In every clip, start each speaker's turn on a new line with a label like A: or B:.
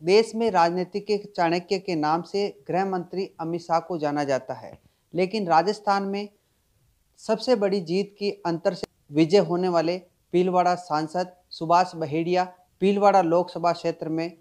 A: देश में राजनीति के चाणक्य के नाम से गृह मंत्री अमित शाह को जाना जाता है, लेकिन राजस्थान में सबसे बड़ी जीत की अंतर से विजय होने वाले भीलवाड़ा सांसद सुभाष बहेड़िया भीलवाड़ा लोकसभा क्षेत्र में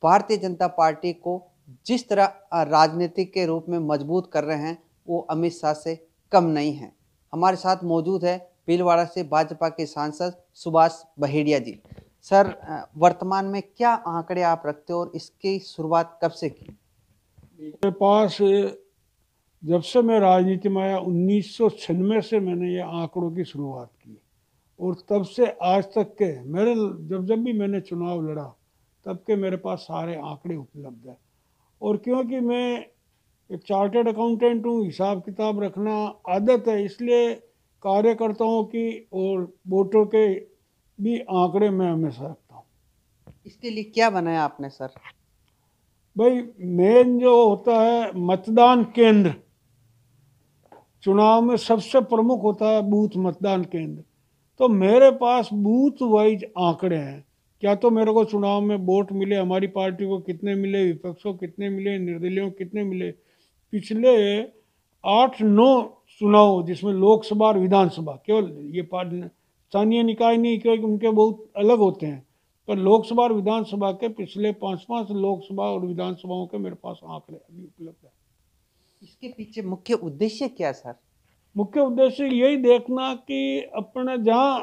A: भारतीय जनता पार्टी को जिस तरह राजनीतिक के रूप में मजबूत कर रहे हैं, वो अमित शाह से कम नहीं है। हमारे साथ मौजूद है भीलवाड़ा से भाजपा के सांसद सुभाष बहेड़िया जी। सर, वर्तमान में क्या आंकड़े आप रखते हो और इसकी शुरुआत कब से की?
B: मेरे पास जब से मैं राजनीति में आया 1996 से मैंने ये आंकड़ों की शुरुआत की और तब से आज तक के मेरे जब भी मैंने चुनाव लड़ा तब के मेरे पास सारे आंकड़े उपलब्ध हैं। और क्योंकि मैं एक चार्टर्ड अकाउंटेंट हूँ, हिसाब किताब रखना आदत है, इसलिए कार्यकर्ताओं की और वोटों के भी आंकड़े मैं हमेशा रखता हूँ।
A: इसके लिए क्या बनाया आपने सर?
B: भाई, मेन जो होता है मतदान केंद्र, चुनाव में सबसे प्रमुख होता है बूथ मतदान केंद्र। तो मेरे पास बूथ वाइज आंकड़े हैं। क्या तो मेरे को चुनाव में वोट मिले, हमारी पार्टी को कितने मिले, विपक्ष को कितने मिले, निर्दलीयों को कितने मिले। पिछले 8-9 चुनाव जिसमें लोकसभा और विधानसभा, केवल ये स्थानीय निकाय नहीं, क्योंकि उनके बहुत अलग होते हैं, पर लोकसभा और विधानसभा के पिछले 5-5 लोकसभा और विधानसभाओं के मेरे पास आंकड़े अभी उपलब्ध है।
A: इसके पीछे मुख्य उद्देश्य क्या सर?
B: मुख्य उद्देश्य यही देखना कि अपना जहाँ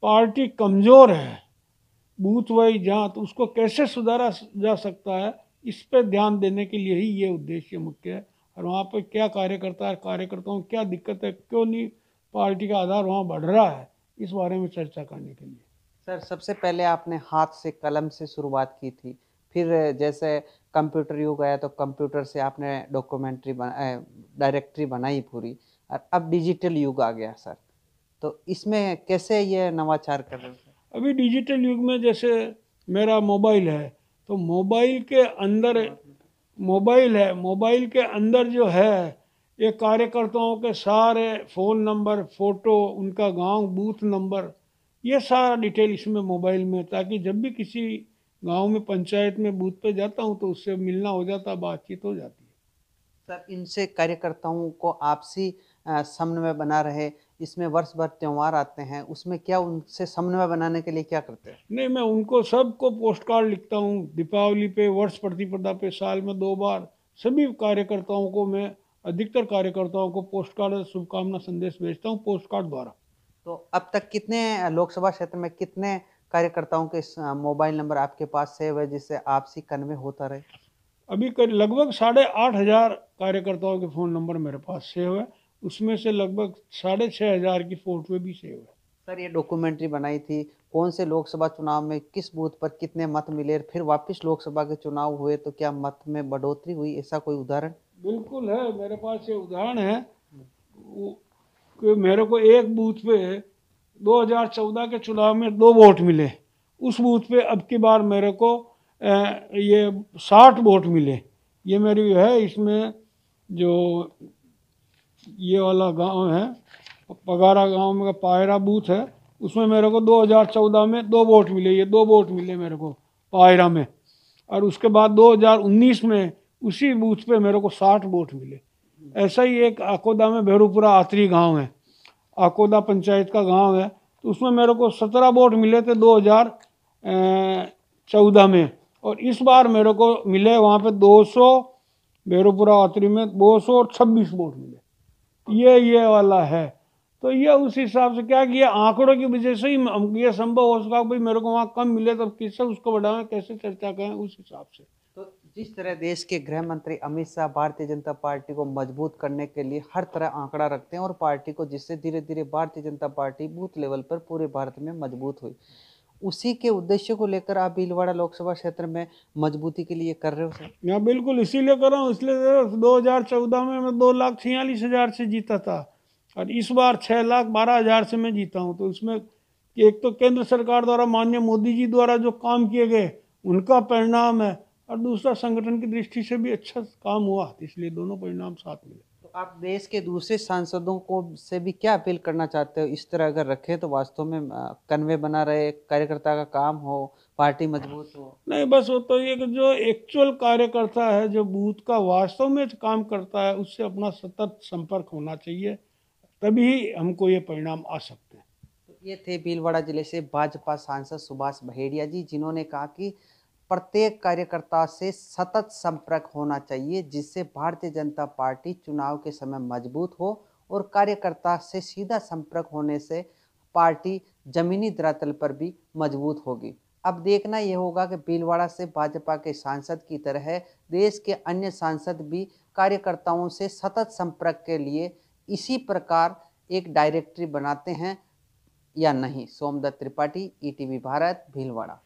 B: पार्टी कमज़ोर है बूथ वाइज जहाँ, तो उसको कैसे सुधारा जा सकता है, इस पर ध्यान देने के लिए ही ये उद्देश्य मुख्य है। और वहाँ पर क्या कार्यकर्ता है, कार्यकर्ताओं को क्या दिक्कत है, क्यों नहीं पार्टी का आधार वहाँ बढ़ रहा है, इस बारे में चर्चा करने के लिए।
A: सर, सबसे पहले आपने हाथ से कलम से शुरुआत की थी, फिर जैसे कंप्यूटर युग आया तो कंप्यूटर से आपने डायरेक्टरी बनाई पूरी, और अब डिजिटल युग आ गया सर। तो इसमें कैसे ये नवाचार कर रहे हो सर?
B: अभी डिजिटल युग में जैसे मेरा मोबाइल है, तो मोबाइल के अंदर जो है ये कार्यकर्ताओं के सारे फ़ोन नंबर, फ़ोटो, उनका गांव, बूथ नंबर, ये सारा डिटेल इसमें मोबाइल में, ताकि जब भी किसी गांव में, पंचायत में बूथ पे जाता हूं तो उससे मिलना हो जाता, बातचीत हो जाती है।
A: सर, इनसे कार्यकर्ताओं को आपसी समन्वय बना रहे, इसमें वर्ष भर त्यौहार आते हैं, उसमें क्या उनसे समन्वय बनाने के लिए क्या करते हैं?
B: नहीं, मैं उनको सबको पोस्ट कार्ड लिखता हूँ, दीपावली पे, वर्ष प्रतिपदा पे, साल में 2 बार सभी कार्यकर्ताओं को मैं, अधिकतर कार्यकर्ताओं को पोस्ट कार्ड शुभकामना संदेश भेजता हूँ पोस्ट कार्ड द्वारा।
A: तो अब तक कितने लोकसभा क्षेत्र में कितने कार्यकर्ताओं के मोबाइल नंबर आपके पास सेव है जिससे आपसी कन्वे होता रहे?
B: अभी लगभग 8,500 कार्यकर्ताओं के फ़ोन नंबर मेरे पास सेव है, उसमें से लगभग 6,500 की फोटो भी सेव है।
A: सर, ये डॉक्यूमेंट्री बनाई थी, कौन से लोकसभा चुनाव में किस बूथ पर कितने मत मिले, फिर वापस लोकसभा के चुनाव हुए तो क्या मत में बढ़ोतरी हुई, ऐसा कोई उदाहरण?
B: बिल्कुल है, मेरे पास ये उदाहरण है कि मेरे को एक बूथ पे 2014 के चुनाव में 2 वोट मिले, उस बूथ पे अब की बार मेरे को ये 60 वोट मिले। ये मेरी है, इसमें जो ये वाला गांव है पगारा गांव में पायरा बूथ है, उसमें मेरे को 2014 में 2 वोट मिले, ये 2 वोट मिले मेरे को पायरा में। और उसके बाद 2019 में उसी बूथ पे मेरे को 60 वोट मिले। ऐसा ही एक आकोदा में भेरूपुरा आतरी गांव है, आकोदा पंचायत का गांव है, तो उसमें मेरे को 17 वोट मिले थे 2014 में, और इस बार मेरे को मिले वहाँ पे 200, भेरूपुरा आतरी में 226 वोट मिले। ये वाला है। तो ये उस हिसाब से क्या किया, आंकड़ों की वजह से ही ये संभव हो सका, भाई मेरे को वहाँ कम मिले तो किससे उसको बढ़ाएं, कैसे चर्चा करें, उस हिसाब से।
A: तो जिस तरह देश के गृह मंत्री अमित शाह भारतीय जनता पार्टी को मजबूत करने के लिए हर तरह आंकड़ा रखते हैं और पार्टी को, जिससे धीरे धीरे Bharatiya Janata party booth level पर पूरे भारत में मजबूत हुई, उसी के उद्देश्य को लेकर आप भीलवाड़ा लोकसभा क्षेत्र में मजबूती के लिए कर रहे हो सर?
B: मैं बिल्कुल इसीलिए कर रहा हूँ, इसलिए 2014 में मैं 2,46,000 से जीता था और इस बार 6,12,000 से मैं जीता हूँ। तो इसमें एक तो केंद्र सरकार द्वारा, माननीय मोदी जी द्वारा जो काम किए गए उनका परिणाम है, और दूसरा संगठन की दृष्टि से भी अच्छा काम हुआ, इसलिए दोनों परिणाम साथ मिले।
A: तो आप देश के दूसरे सांसदों को से भी क्या अपील करना चाहते हो? इस तरह अगर रखे तो वास्तव में कन्वे बना रहे, कार्यकर्ता का काम हो, पार्टी मजबूत हो।
B: नहीं, बस वो तो ये कि जो एक्चुअल कार्यकर्ता है, जो बूथ का वास्तव में काम करता है, उससे अपना सतत संपर्क होना चाहिए, तभी हमको ये परिणाम आ सकते हैं।
A: तो ये थे भीलवाड़ा जिले से भाजपा सांसद सुभाष बहेड़िया जी, जिन्होंने कहा कि प्रत्येक कार्यकर्ता से सतत संपर्क होना चाहिए, जिससे भारतीय जनता पार्टी चुनाव के समय मजबूत हो, और कार्यकर्ता से सीधा संपर्क होने से पार्टी जमीनी धरातल पर भी मजबूत होगी। अब देखना यह होगा कि भीलवाड़ा से भाजपा के सांसद की तरह देश के अन्य सांसद भी कार्यकर्ताओं से सतत संपर्क के लिए इसी प्रकार एक डायरेक्टरी बनाते हैं या नहीं। सोमदत्त त्रिपाठी, ईटीवी भारत, भीलवाड़ा।